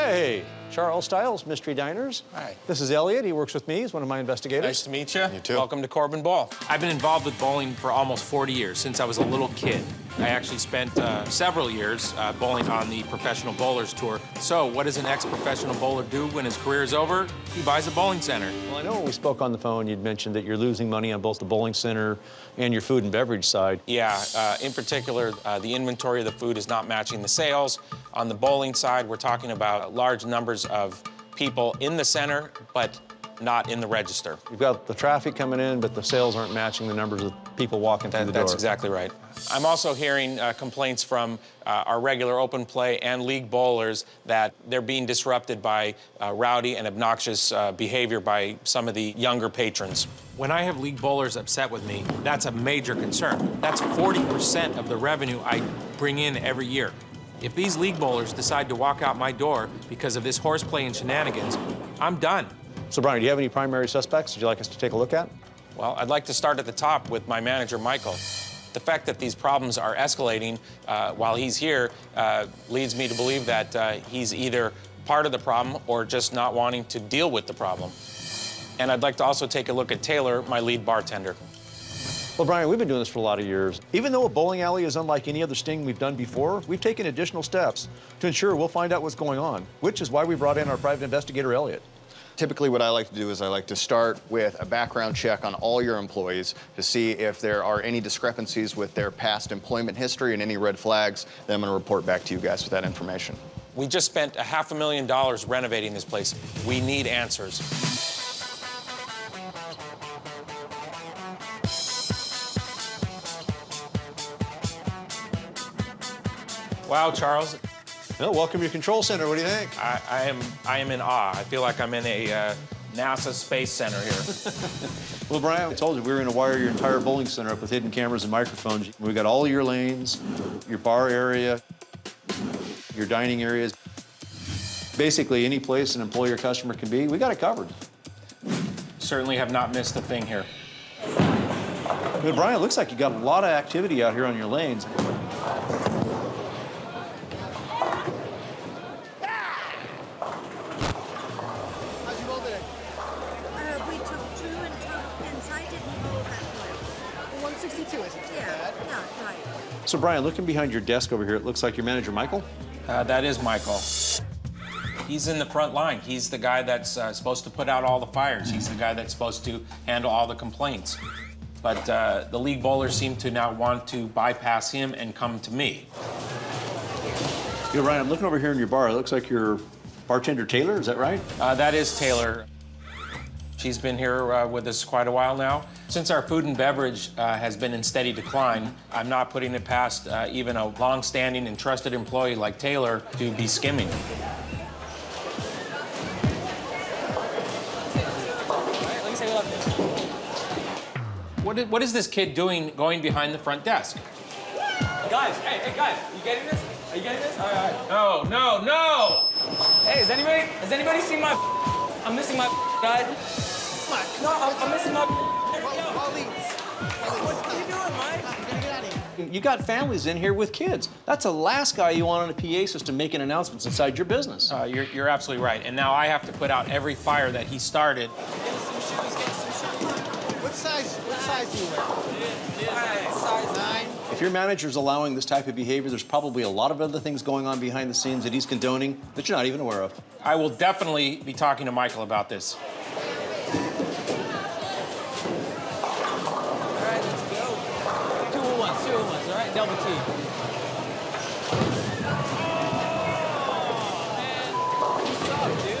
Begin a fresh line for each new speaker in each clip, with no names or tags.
Hey, Charles Stiles, Mystery Diners.
Hi.
This is Elliot. He works with me. He's one of my investigators.
Nice to meet you.
You too.
Welcome to Corbin Ball.
I've been involved with bowling for almost 40 years, since I was a little kid. I actually spent several years bowling on the Professional Bowlers Tour. So what does an ex-professional bowler do when his career is over? He buys a bowling center.
Well, I know when we spoke on the phone, you'd mentioned that you're losing money on both the bowling center and your food and beverage side.
Yeah, in particular, the inventory of the food is not matching the sales. On the bowling side, we're talking about large numbers of people in the center, but not in the register.
You've got the traffic coming in, but the sales aren't matching the numbers of people walking through the door.
That's exactly right. I'm also hearing complaints from our regular open play and league bowlers that they're being disrupted by rowdy and obnoxious behavior by some of the younger patrons.
When I have league bowlers upset with me, that's a major concern. That's 40% of the revenue I bring in every year. If these league bowlers decide to walk out my door because of this horseplay and shenanigans, I'm done.
So, Brian, do you have any primary suspects you'd like us to take a look at?
Well, I'd like to start at the top with my manager, Michael. The fact that these problems are escalating while he's here leads me to believe that he's either part of the problem or just not wanting to deal with the problem. And I'd like to also take a look at Taylor, my lead bartender.
Well, Brian, we've been doing this for a lot of years. Even though a bowling alley is unlike any other sting we've done before, we've taken additional steps to ensure we'll find out what's going on, which is why we brought in our private investigator, Elliot.
Typically, what I like to do is I like to start with a background check on all your employees to see if there are any discrepancies with their past employment history and any red flags. Then I'm going to report back to you guys with that information.
We just spent $500,000 renovating this place. We need answers. Wow, Charles.
Well, welcome to your control center. What do you think?
I am in awe. I feel like I'm in a NASA Space Center here.
Well, Brian, I told you we were going to wire your entire bowling center up with hidden cameras and microphones. We got all your lanes, your bar area, your dining areas. Basically, any place an employee or customer can be, we got it covered.
Certainly have not missed a thing here.
But Brian, it looks like you got a lot of activity out here on your lanes.
We took 2 and total pins. I didn't roll that well.
162 isn't too bad.
Yeah, right.
So, Brian, looking behind your desk over here, it looks like your manager, Michael.
That is Michael. He's in the front line. He's the guy that's supposed to put out all the fires. He's the guy that's supposed to handle all the complaints. But the league bowlers seem to now want to bypass him and come to me.
Yeah, Ryan, I'm looking over here in your bar. It looks like your bartender, Taylor, is that right?
That is Taylor. She's been here with us quite a while now. Since our food and beverage has been in steady decline, I'm not putting it past even a long-standing and trusted employee like Taylor to be skimming. What is this kid doing going behind the front desk?
Guys, hey, guys, you getting this? Are you getting this? All right.
No, no, no!
Hey, has anybody seen my? I'm missing my guys. No, I'm missing my. What are you doing, Mike?
You got families in here with kids. That's the last guy you want on a PA system making announcements inside your business.
You're absolutely right. And now I have to put out every fire that he started.
What size do you wear? Size 9.
If your manager's allowing this type of behavior, there's probably a lot of other things going on behind the scenes that he's condoning that you're not even aware of.
I will definitely be talking to Michael about this.
All right, let's go. 201s, all right? Double T. Man, what's up, dude?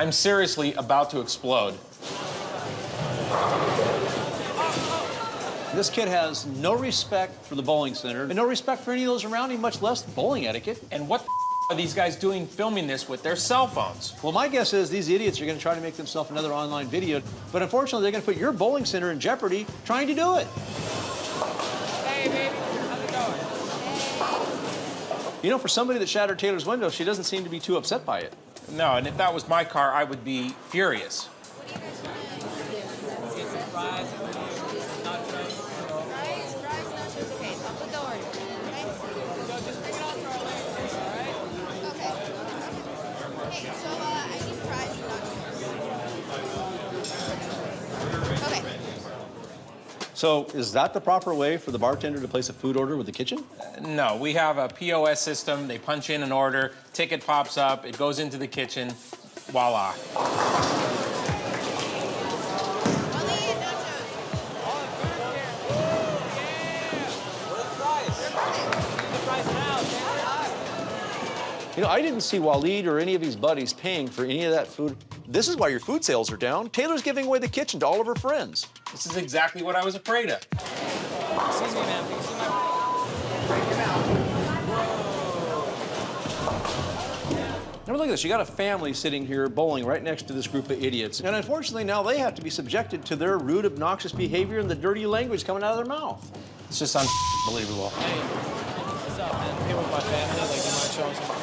I'm seriously about to explode.
This kid has no respect for the bowling center and no respect for any of those around him, much less bowling etiquette.
And what the are these guys doing filming this with their cell phones?
Well, my guess is these idiots are going to try to make themselves another online video, but unfortunately, they're going to put your bowling center in jeopardy trying to do it.
Hey, baby, how's it going?
You know, for somebody that shattered Taylor's window, she doesn't seem to be too upset by it.
No, and if that was my car, I would be furious.
So is that the proper way for the bartender to place a food order with the kitchen?
No, we have a POS system. They punch in an order, ticket pops up, it goes into the kitchen, voila.
You know, I didn't see Waleed or any of his buddies paying for any of that food. This is why your food sales are down. Taylor's giving away the kitchen to all of her friends.
This is exactly what I was afraid of.
Excuse me, ma'am. Can you see my...
Now look at this, you got a family sitting here bowling right next to this group of idiots. And unfortunately now they have to be subjected to their rude, obnoxious behavior and the dirty language coming out of their mouth.
It's just unbelievable.
Hey, what's up, man? Here with my family, like, you might show some...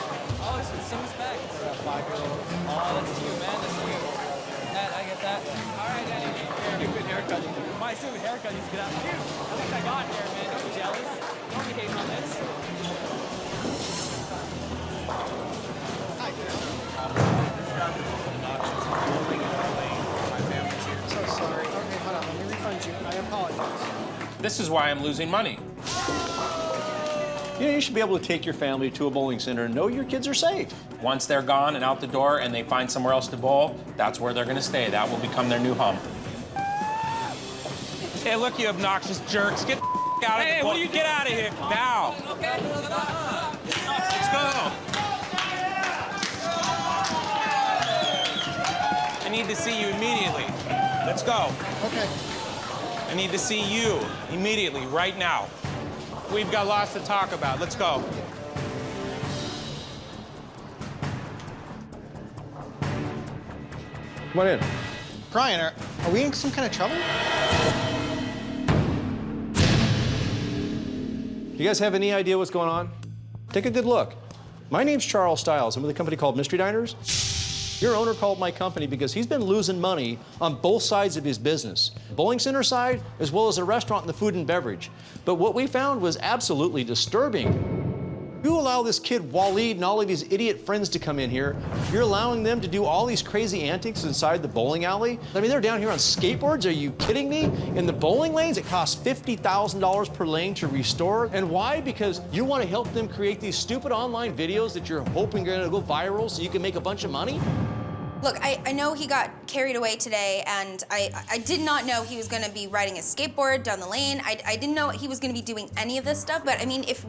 Oh, some respect. For a 5-year-old. Oh, that's you, man. That's you. I get that. All right, Daddy. Here, good haircut. My stupid haircut needs to get out. Dude, at least I got here, man. Don't be jealous. Don't be hating on this.
So sorry. Okay, hold on. Let me refund you. I apologize.
This is why I'm losing money.
You know, you should be able to take your family to a bowling center and know your kids are safe.
Once they're gone and out the door and they find somewhere else to bowl, that's where they're gonna stay. That will become their new home. Hey, look, you obnoxious jerks. Get the out of here. Hey, what do you get out of here? Now.
Okay.
Let's go. I need to see you immediately. Let's go.
Okay.
I need to see you immediately, right now. We've got lots to talk about. Let's go.
Come on in.
Brian, are we in some kind of trouble?
You guys have any idea what's going on? Take a good look. My name's Charles Stiles. I'm with a company called Mystery Diners. Your owner called my company because he's been losing money on both sides of his business. Bowling center side, as well as the restaurant and the food and beverage. But what we found was absolutely disturbing. You allow this kid Waleed and all of his idiot friends to come in here. You're allowing them to do all these crazy antics inside the bowling alley. I mean, they're down here on skateboards. Are you kidding me? In the bowling lanes, it costs $50,000 per lane to restore. And why? Because you want to help them create these stupid online videos that you're hoping are going to go viral so you can make a bunch of money?
Look, I know he got carried away today, and I did not know he was gonna be riding a skateboard down the lane. I didn't know he was gonna be doing any of this stuff, but I mean, if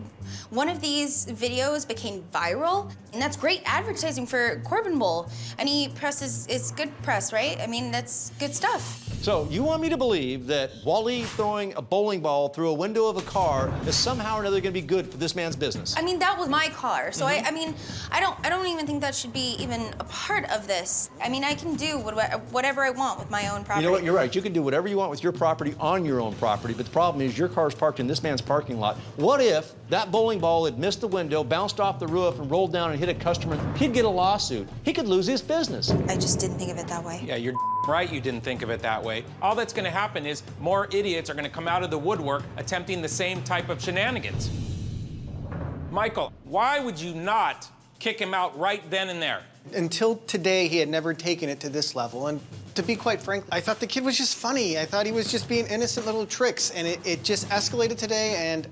one of these videos became viral, and that's great advertising for Corbin Bowl. Any press is good press, right? I mean, that's good stuff.
So you want me to believe that Waleed throwing a bowling ball through a window of a car is somehow or another gonna be good for this man's business?
I mean, that was my car, so I mean, I don't even think that should be even a part of this. I mean, I can do whatever I want with my own property.
You know what, you're right. You can do whatever you want with your property on your own property, but the problem is your car's parked in this man's parking lot. What if that bowling ball had missed the window, bounced off the roof, and rolled down and hit a customer? He'd get a lawsuit. He could lose his business.
I just didn't think of it that way.
Yeah, you're right you didn't think of it that way. All that's gonna happen is more idiots are gonna come out of the woodwork attempting the same type of shenanigans. Michael, why would you not kick him out right then and there?
Until today, he had never taken it to this level. And to be quite frank, I thought the kid was just funny. I thought he was just being innocent little tricks. And it just escalated today, and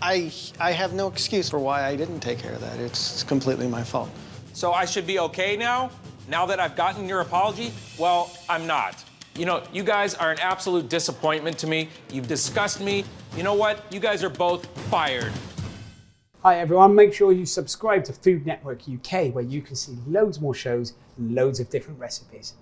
I have no excuse for why I didn't take care of that. It's completely my fault.
So I should be okay now? Now that I've gotten your apology? Well, I'm not. You know, you guys are an absolute disappointment to me. You've disgusted me. You know what? You guys are both fired.
Hi everyone, make sure you subscribe to Food Network UK where you can see loads more shows and loads of different recipes.